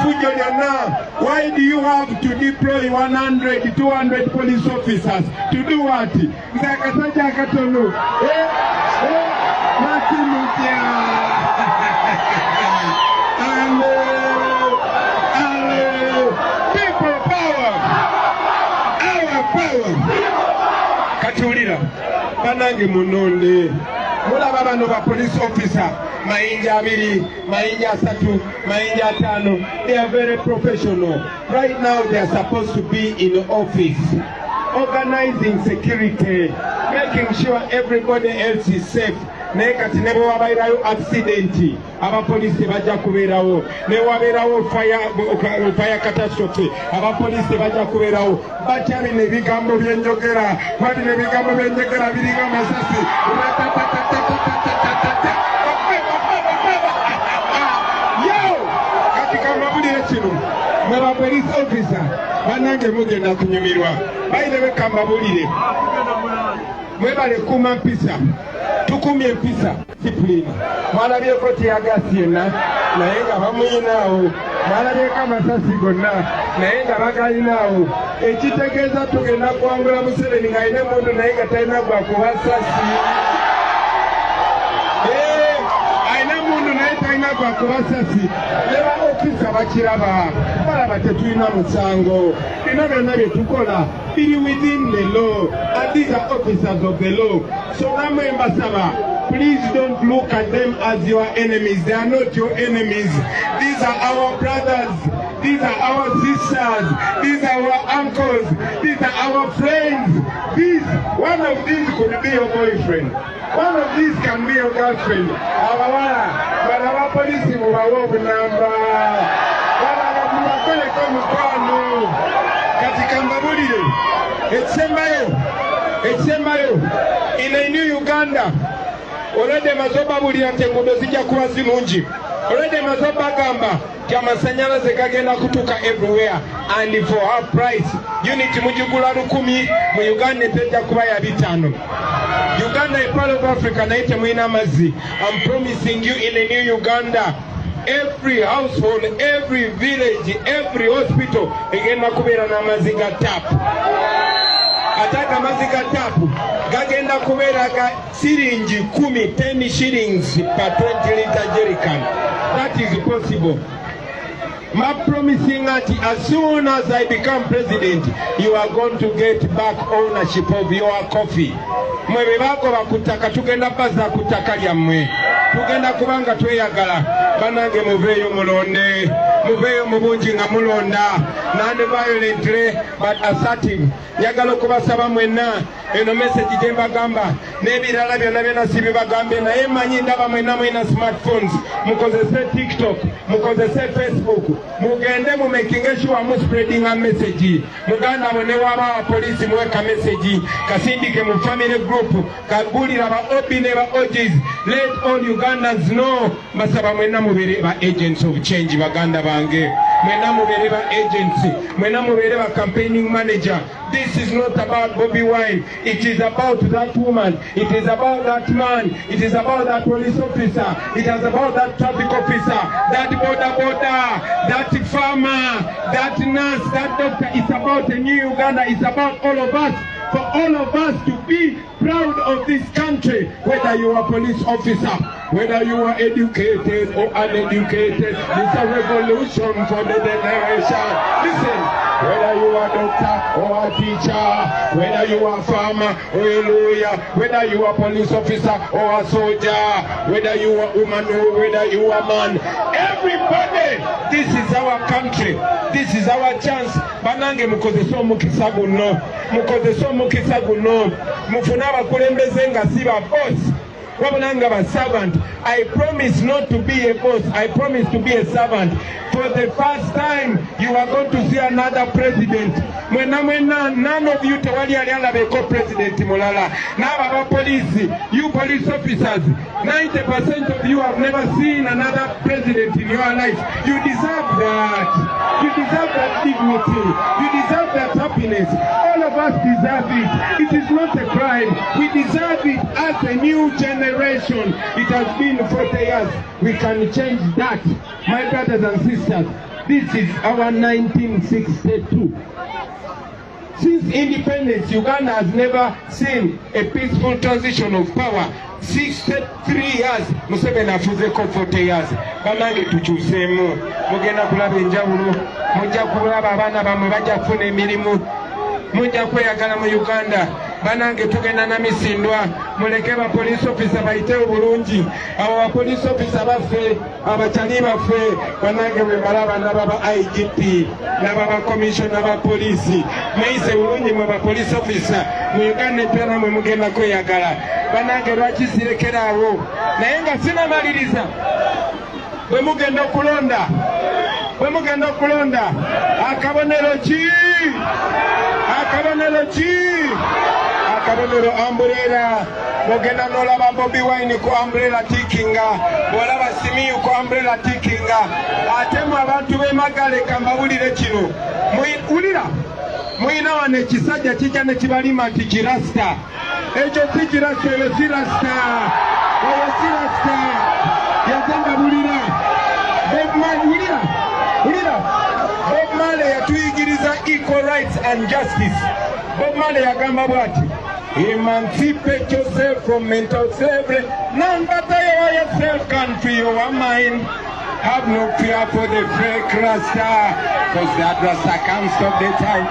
Why do you have to deploy 100, 200 police officers to do what? People power. Our power. Katulira. Banange munonde. Mulaba bano ba police officer. Mayinja abiri, mayinja asatu, mayinja atano. They are very professional. Right now they are supposed to be in office, organizing security, making sure everybody else is safe. Naye kati ne bwe wabairayo accident abapoliisi bajja kubeerawo, ne wabeerawo fire catastrophe abapoliisi bajja kubeerawo. Bakyali n'ebigambo byenjogera, wali n'ebigambo byenjogera biringa amasasi. Mwaba police officer banange mugenda kunyumirwa bayirewe kambabulire mwebale kuma mpisa tukumye mpisa discipline mwalabyeko tiyagasi yenna naye nga bamuyinaawo mwalabyeko amasasi gonna naye nga bagalinawo ekitegeeza tugenda kuwangula Museveni ng'alina emundu naye nga talina gwa kubasasi kwa kubasasi leba ofisa bakiraba balaba tetulina musango bino byonna bye tukola biri within the law and these are officers of the law. So namwe mbasaba, please don't look at them as your enemies. They are not your enemies. These are our brothers, these are our sisters, these are our uncles, these are our friends. One of these could be your boyfriend, one of these can be your girlfriend. But our police will have number. In a new Uganda, already mazoba bulia tengudo zijja kuba zirungi. Already mazoba gamba amasanyalaze gagenda kutuka everywhere and for half price. Unit mujigula 10 mu Uganda tejja kuba ya 5. Uganda is part of Africa naite mwina amazi. I'm promising you in a new Uganda, every household, every village, every hospital egenda kubeera n'amazzi ga tap. Ataka amazzi ga tap gagenda kubeera ga siringi 10 shillings per 20 litre jerrycan. That is possible. I'm promising that as soon as I become president, you are going to get back ownership of your coffee. Mwe bako bakutaka tugenda baza kutaka lyammwe. Tugenda kubanga tweyagala. Banange muveyo mulonde. Muveyo mubungi nga mulonda. Non-violently but assertive. Yagala kubasaba mwenna. Eno message jemba gamba. Nebirala byonna byonna sibibagambe naye manyi ndaba mwenna mwina smartphones. Mukozese TikTok, mukozese Facebook. Mugende mu making sure mu spreading a message. Muganda bone waba police mweka message. Kasindike mu family group. Kagulira ba Obi ne ba OGs. Let all Ugandans know. Basaba mwena mubere ba agents of change baganda bange. Mwena mubere ba agency. Mwena mubere ba campaigning manager. This is not about Bobi Wine. It is about that woman. It is about that man. It is about that police officer. It is about that traffic officer. That border, that farmer, that nurse, that doctor. It's about a new Uganda. It's about all of us. For all of us to be proud of this country, whether you are a police officer, whether you are educated or uneducated. It's a revolution for the generation. Listen, whether you are a doctor or a teacher, whether you are a farmer or a lawyer, whether you are a police officer or a soldier, whether you are a woman or whether you are a man, everybody, this is our country. This is our chance. Banange mukozeso mukisa guno. Mukozeso mukisa guno. Mufuna abakulembeze nga si ba boss. Wabulanga ba servant. I promise not to be a boss. I promise to be a servant. For the first time, you are going to see another president. None of you tewali alabeko president mulala. Now police, you police officers, 90% of you have never seen another president in your life. You deserve that. You deserve that dignity. You deserve that happiness. All of us deserve it. It is not a crime. We deserve it as a new generation. It has been 40 years. We can change that. My brothers and sisters, This is our 1962. Since independence, Uganda has never seen a peaceful transition of power. 63 years, Museveni afuzeko 40 years. Banange tukyusemu, mugenda kulaba enjawulo, mujja kulaba abaana bammwe bajja kufuna emirimu, mujja kweyagala mu Uganda. Banange tugenda na misindwa, muleke ba police officer bayite obulungi, abo ba police officer baffe, abakyali baffe, banange bwe balaba n'ababa IGP, n'ababa commissioner ba police, mweyise bulungi mwe ba police officer, mu Uganda empera mwe mugenda kweyagala. Banange lwaki sirekeraawo, naye nga sinamaliriza, bwe mugenda okulonda, akabonero ki? Akabonero umbrella. Mugenda n'olaba Bobi Wine ku umbrella tikinga, olaba Simiyu ku umbrella tikinga. Ate mu abantu b'emagale kambawulire kino, wulira muyina wano ekisajja kijja ne kibalima nti kirasta. Ekyo si kirasta, eyo si rasta, yazanga bulira. Bob Marley yatuyigiriza equal rights and justice. Bob Marley yagamba bwati, emancipate yourself from mental slavery. None but yourself can free your mind. Have no fear for the fake Rasta, because that Rasta can't stop the time.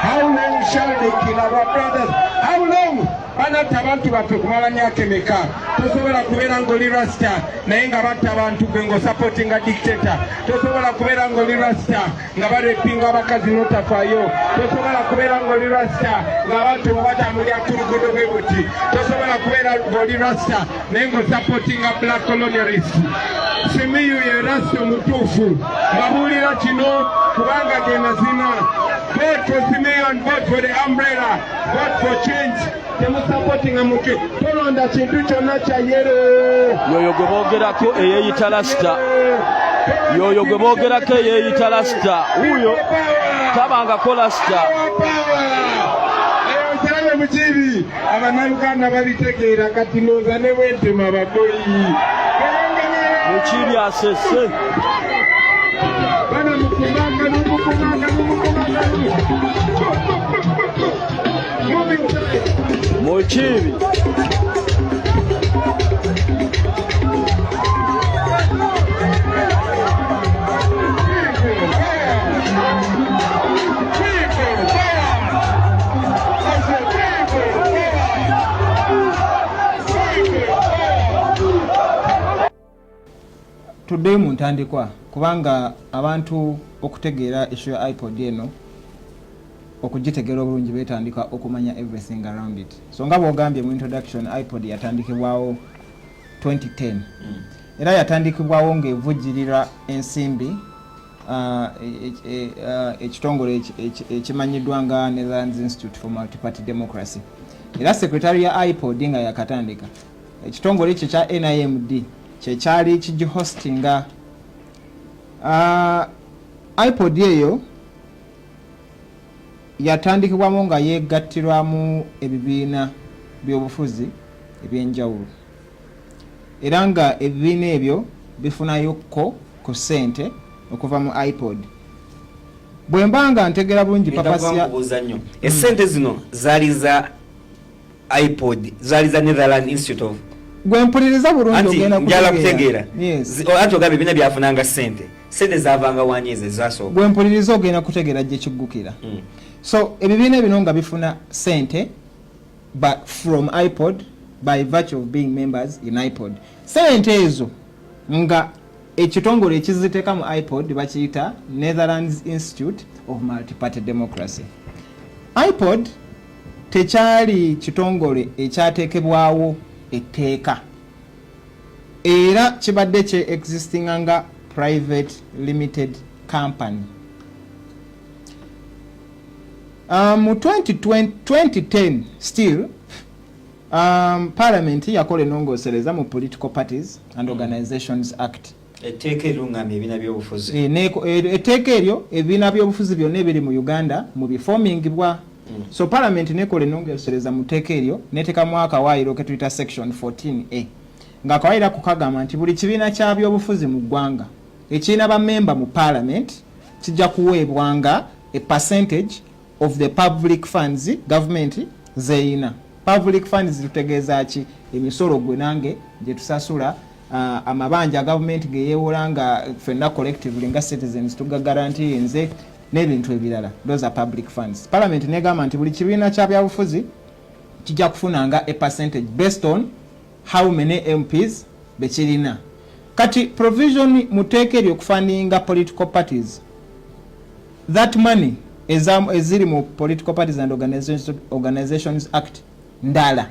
How long shall they kill our brothers? How long? Banata abantu baffe kumala myaka emeka. Tosobola kubeera ng'oli Rasta naye nga batta abantu gwe ng'osupportinga dictator. Tosobola kubeera ng'oli Rasta nga barepinga abakazi n'otafaayo. Tosobola kubeera ng'oli Rasta ng'abantu batambulira ku luguudo bwe buti. Tosobola kubeera ng'oli Rasta naye ng'osupportinga black colonialists. Simiyu ye Rasta omutuufu. Mbabuulira kino kubanga ge mazima. Vote for Simiyu and vote for the umbrella. Vote for change. Supporting a mutu. Tolonda kintu kyonna kya yero. Yoyo gwe boogerako eyeeyita Rasta. Yoyo gwe boogerako eyeeyita Rasta. Wuyo tabangako Rasta. Essanyu mukibi. Abannayuganda babitegeera kati nooza ne bwentema baboyi. Mukibi asese. Bana mukumanga. Mukibi. Tudde mu ntandikwa kubanga abantu okutegeera issue ya iPod eno okugitegeera obulungi beetandika okumanya everything around it. So nga bw'ogambye mu introduction, iPod yatandikibwawo 2010. Era yatandikibwawo ng'evujjirira ensimbi ekitongole ekimanyiddwa nga Netherlands Institute for Multi-Party Democracy. Era sekretari ya iPod nga yakatandika. Ekitongole ekyo kya NIMD kyekyali kigihostinga. iPod eyo yatandikibwamu nga yeegattirwamu ebibiina by'obufuzi ebyenjawulo. Era nga ebibiina ebyo bifunayokko ku ssente okuva mu iPod. Bwe mba nga ntegeera bulungi papasiya essente zino zaali za iPod, zaali za Netherlands Institute of gwe mpuliriza bulungi ogenda kutegeera. Anti ogambye ebibiina byafunanga ssente zaavanga wanyeeze zasooka. Gwe mpuliriza ogenda kutegeera gye kiggukira. So ebibiina bino nga bifuna ssente from iPod by virtue of being members in iPod. Ssente ezo nga ekitongole ekiziteeka mu iPod bakiyita Netherlands Institute of Multi-Party Democracy. iPod tekyali kitongole ekyateekebwawo etteeka, era kibadde kye existinga nga private limited company. Mu 2010 still Parliament yakola ennongoosereza mu Political Parties and Organizations Act. Etteeka erungamya ebibiina by'obufuzi. Etteeka eryo ebibiina by'obufuzi byonna ebiri mu Uganda mu bifomingibwa. So Parliament nekola ennongoosereza mu tteeka eryo neteekamu akawaayiro ke tuyita section 14A. Nga akawaayiro kukagamba nti buli kibiina kya by'obufuzi mu ggwanga ekirina bammemba mu Parliament kijja kuweebwanga a percentage of the public funds government zeeyina. Public funds tutegeeza ki? Emisolo gwe nange gye tusasula, amabanja government ge yeewola nga ffenna collectively nga citizens tugagaranti nze n'ebintu ebirala. Those are public funds. Parliament negamba nti buli kibiina kya byabufuzi kijja kufunanga a percentage based on how many MPs bekirina. Kati provision muteeke eryokufundinga political parties. That money eziri mu Political Parties and Organizations Act ndala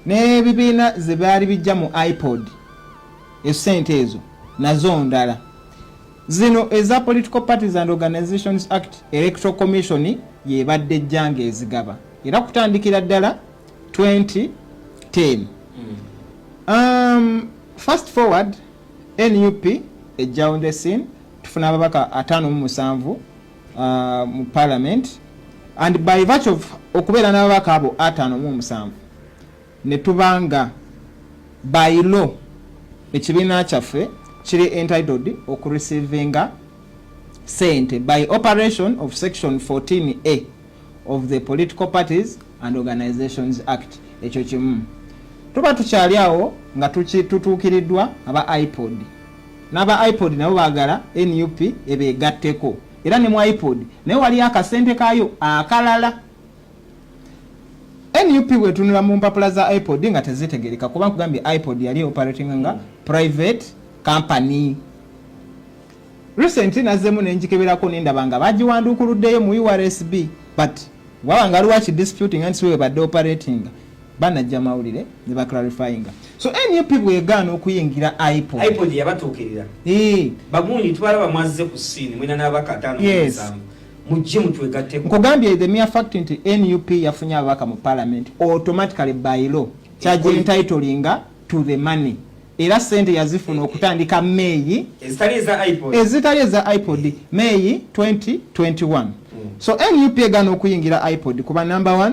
n'ebibiina ze byali bijja mu iPod esente ezo nazo ndala. Zino eza Political Parties and Organizations Act Electoral Commission yebadde ejjanga ezigaba era kutandikira ddala 2010. Fast forward NUP ejja on the scene, tufuna ababaka 57 mu parliament, and by virtue of okubeera n'ababaka abo 57 ne tubanga by law ekibiina kyaffe kiri entitled okureceiving sente by operation of section 14A of the Political Parties and Organizations Act. Ekyo kimu tuba tukyali awo nga tutuukiriddwa aba iPod, n'aba iPod nabo baagala NUP ebeegatteko, era ne mu iPod naye wali akasente kaayo akalala. NUP bwetunula mu mpapula za iPod nga tezitegereka kuba nkugambye iPod yali operating nga private company. Recently nazemu nenjikeberako nendaba nga bagiwanduukuluddeyo mu URSB, but wabanga lwaki disputing and siwe badde operating banajja mawulire ne baclarifying. So NUP bwegaana okuyingira iPod yabatuukirira bagundi tubalaba mwazze ku scene mwina n'abaka 5 mujje mutwegatteko. Nkugambye the mere fact nti NUP yafunye ababaka mu parliament automatically by law charge entitling to the money. Era sente yazifuna okutandika May ezitali eza iPod May 2021. So NUP egaana okuyingira iPod kuba number 1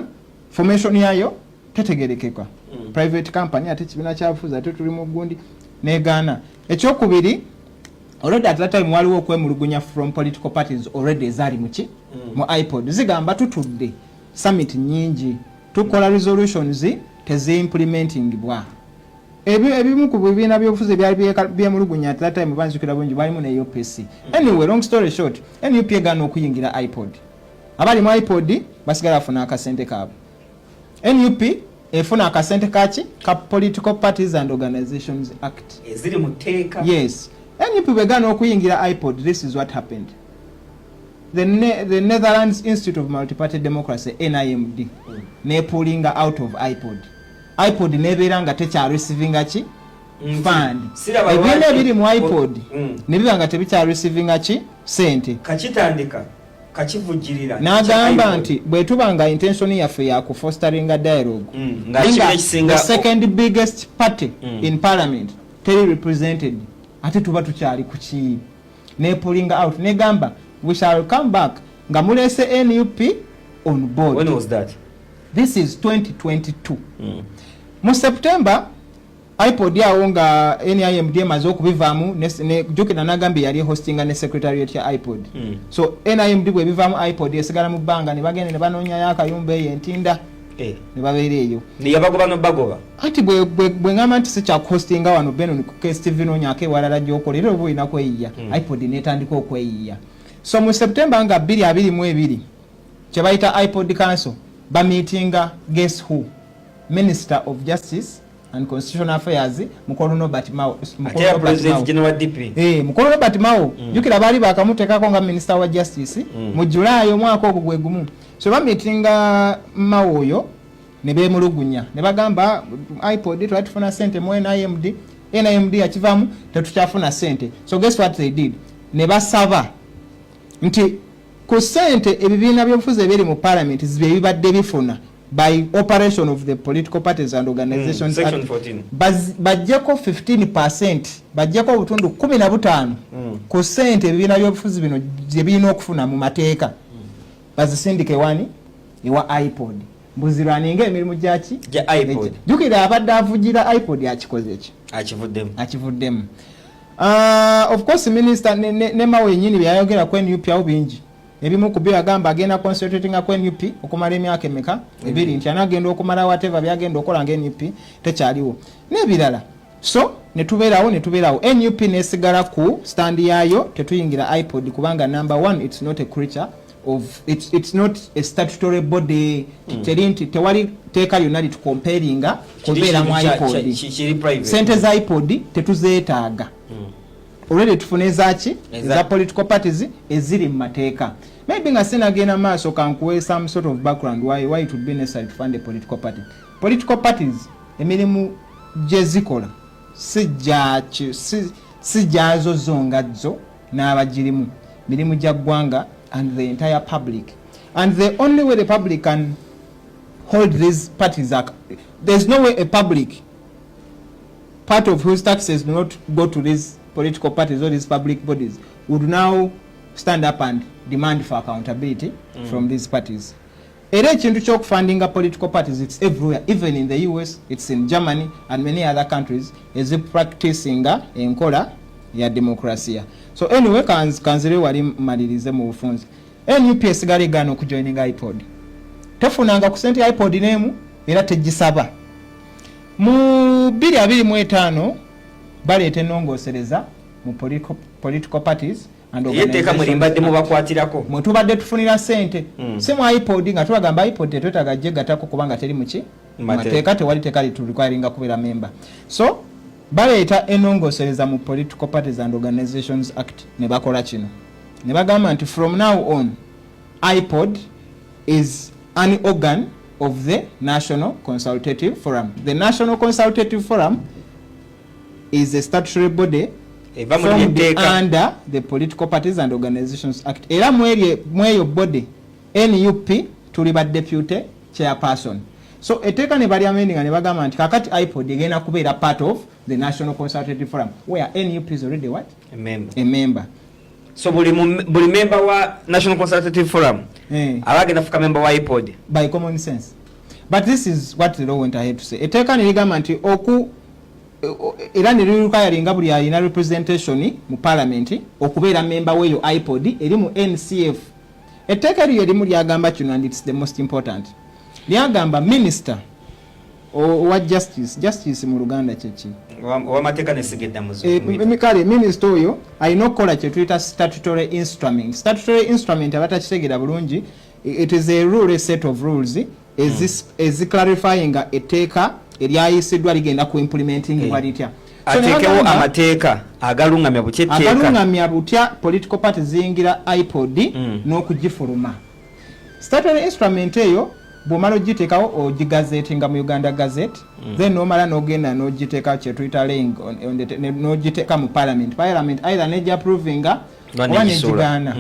formation yayo tetegerekeka. Private company ate kibiina kyabufuzi ate tuli mu gundi negaana. Ekyokubiri, already at that time waliwo okwemulugunya from political parties already ezali muki mu iPod zigamba tutudde summit nyingi tukola resolutions tezi-implementing bwa ebimu ku bibiina by'obufuzi byali byemulugunya at that time banzikira bungi balimu ne UPC. Anyway, long story short, NUP egaana okuyingira iPod. Abali mu iPod basigala afuna akasente kaabo. NUP efuna akasente kaki ka Political Parties and Organizations Act eziri muteeka. Yes, NUP begaana okuyingira iPod. This is what happened. The Netherlands Institute of Multi-Party Democracy NIMD ne pulling out of iPod nebeera nga tekya receiving ki fund. Ebibiina ebiri mu iPod ne biba nga tebikya receiving ki sente. Kakitandika kachivujirira n'agamba nti bwe tubanga intention yaffe ya kufosteringa dialogue the second biggest party in parliament teri represented ate tuba tukyali kuki ne pulling out negamba we shall come back nga mulese NUP on board. When was that? This is 2022. Mu September iPod yawo nga NIMD emaze okubivaamu ne jukira nagambye yali hostinga ne secretariat ya iPod. So NIMD bwe bivaamu iPod esigala mu bbanga ne bagenda ne banoonya yakayumba eyo entinda ne babeera eyo ne yabagoba no bagoba ati bwe ngamba nti sikya hostinga wano beno ne ku Steve nonyako ewalala gy'okolera oba olina kweyiya iPod netandika okweyiya. So mu September nga 2022 kye bayita iPod Council ba meetinga guess who? Minister of Justice and Constitutional Affairs Mukolo Robert Mao. President General DP. Mukolo Robert Mao jukira bali bakamutekako nga Minister wa Justice mu July omwaka ogwo gwe gumu. So ba meetinga Mao oyo ne beemulugunya ne bagamba iPod twatufuna sente mu NIMD akivamu tetukyafuna sente. So guess what they did? Ne basaba nti ku sente ebibiina by'obufuzi ebiri mu parliament zibe bibadde bifuna by operation of the Political Parties and Organizations Section 14 bajjeko 15%, bajjeko obutundu 15 ku sente ebibiina by'obufuzi bino gye birina okufuna mu mateeka bazisindike wani ewa iPod mbuzirwaninga emirimu gyaki gya iPod. Jukira abadde avugira iPod akikoze eki akivuddemu. Of course minister ne mawe nyini byayogera ku NUP awo bingi ebimu ku byo agamba agenda concentrating ku NUP okumala emyaka emeka ebiri nti anagenda okumala whatever byagenda okola nga NUP tekyaliwo n'ebirala so netubeerawo NUP nesigala ku stand yayo tetuyingira iPod kubanga number one it's not a creature of it's not a statutory body tewali teeka lyonna litukomperinga kubeera mu iPod sente za iPod tetuzeetaaga already tufune ezaki eza political parties eziri mu mateeka maybe nga sinagenda maaso kankuwe some sort of background why it would be necessary to fund a political parties emirimu gye zikola si gyazo zongazo n'abagirimu mirimu gya ggwanga and the entire public and the only way the public can hold these parties are there's no way a public part of whose taxes do not go to these political parties or these public bodies would now stand up and demand for accountability from these parties. Era ekintu ky'okufundinga political parties it's everywhere, even in the US, it's in Germany and many other countries is practicing enkola ya demokrasia. So anyway kanzire wali malirize mu bufunzi. NUP esigale gano okujoininga iPod. Tefunanga ku sente iPod nemu era tegisaba. Mu 2025 baleeta ennongosereza mu political parties and yeteeka mulimbadde mubakwatirako mwetubadde tufunira sente si mu iPod nga tubagamba iPod tetwetaaga gye gatako kubanga teri muki mateeka tewali teeka litulirikwaringa kubeera member so baleeta ennongosereza mu Political Parties and Organizations Act ne bakola kino ne bagamba nti from now on iPod is an organ of the National Consultative Forum. The National Consultative Forum is a statutory body formed under the Political Parties and Organizations Act. Era mweyo body NUP tuli ba deputy chairperson. So eteka ne bali amendinga ne bagamba nti kakati iPod egenda kubeera part of the National Consultative Forum where NUP is already what? A member. So buli member wa National Consultative Forum abagenda fuka member wa iPod by common sense. But this is what the law went ahead to say. Eteka ne ligamba nti era ne lirukayalinga buli alina representation mu parliament okubeera member weyo iPod eri mu NCF. Etteeka lyo erimu lyagamba kino and it's the most important. Lyagamba minister owa justice mu Luganda kyeki wamateeka nesigedda muzungu mikale minister oyo alina okukola kye tuyita statutory instrument abatakitegeera bulungi. It is a rule, a set of rules is clarifying etteeka eryayisiddwa ligenda ku implementing balitya atekewo amateeka agalungamya butya political parties ziyingira iPod n'okugifuluma. Statutory instrument eyo bw'omala ogiteekawo ogigazetinga mu Uganda Gazette then n'omala n'ogenda n'ogiteeka kye tuyita laying n'ogiteeka mu parliament either neja approvinga oba negigaana.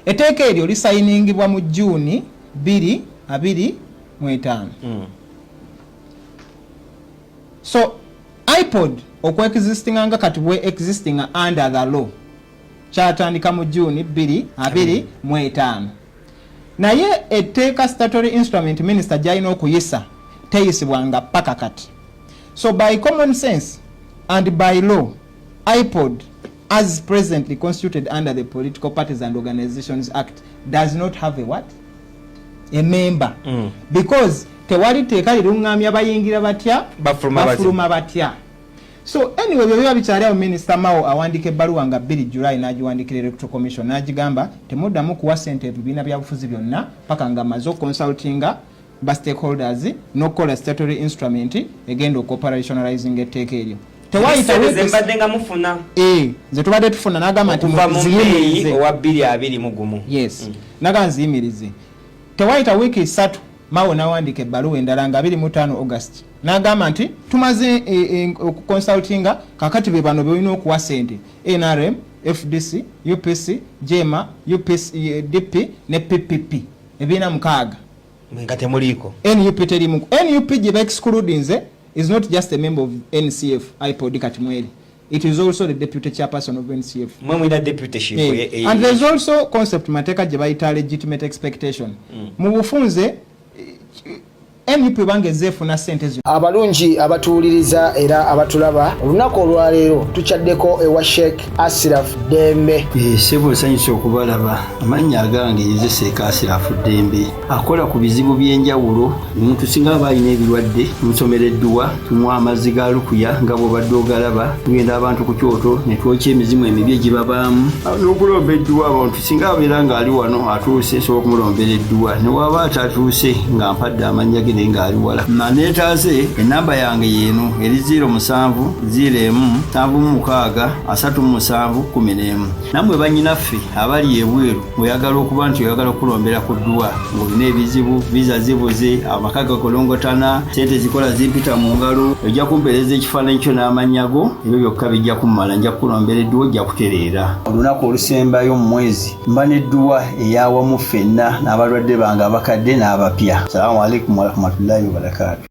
Etteeka eryo lisayiningibwa mu June 2025. So iPod okweexistinga nga kati bwe existing under the law kyatandika mu June 2025. Naye etteeka statutory instrument minister gyalina okuyisa teyisibwanga paka kati. So by common sense and by law iPod as presently constituted under the Political Parties and Organizations Act does not have a what? A member. Because tewali teeka lirungamya bayingira batya bafuluma batya. So anyway bwe bikyali awo minister Mao awandika ebbaluwa nga 2 July n'agiwandikira Electoral Commission n'agigamba temuddamu kuwa ssente ebibiina byabufuzi byonna paka nga amaze consultinga ba stakeholders n'okukola statutory instrument egenda operationalizing etteeka eryo. Zembadde nga mufuna nze tubadde tufuna n'agamba nti muziyimirize owa 2021. Yes n'agamba nziyimirize. Tewayita wiiki 3 Mao n'awandika ebbaluwa endala nga 25 August n'agamba nti tumaze okuconsultinga kakati be bano beolina okuwa ssente NRM, FDC, UPC, JEMA, UPC, DP ne PPP ebiina 6 nga temuliiko. NUP terimu. NUP gye ba-excludinze is not just a member of NCF iPod kati mweri. It is also the deputy chairperson of NCF. Mwemwina deputyship. And there's also concept mateka gye bayita legitimate expectation. Mu bufunze MUP bangeze efuna ssente zino. Abalungi abatuwuliriza era abatulaba olunaku olwaleero tukyaddeko ewa Sheikh Asiraf Dembe. Sebo nsanyusa okubalaba. Amannya agange Yeze Sheikh Asiraf Dembe akola ku bizibu by'enjawulo. Omuntu singa aba alina ebirwadde musomereddwa tunywa amazzi ga lukuya nga bw'obadde ogalaba tugenda abantu ku kyoto ne twokya emizimu emibi egibabaamu n'okulomba edduwa abantu singa abeera ng'ali wano atuuse sobola okumulombera edduwa ne waba atatuuse nga mpadde amannya ge naye ng'ali wala neetaase ennamba yange yeeno eri 0701763711 nammwe bannyinaffe abali ebweru oyagala okuba nti oyagala okulombera ku dduwa ng'olina ebizibu viza zibuze amaka gakolongotana sente zikola zimpita mu ngalo ojja kumpeereza ekifaananyi kyo n'amannya go ebyo byokka bijja kummala nja kukulombera edduwa ojja kutereera olunaku olusembayo mu mwezi mba n'edduwa eyawamu ffenna n'abalwadde bange abakadde n'abapya. Salaamu alaikum warahmatullahi wabarakatuh.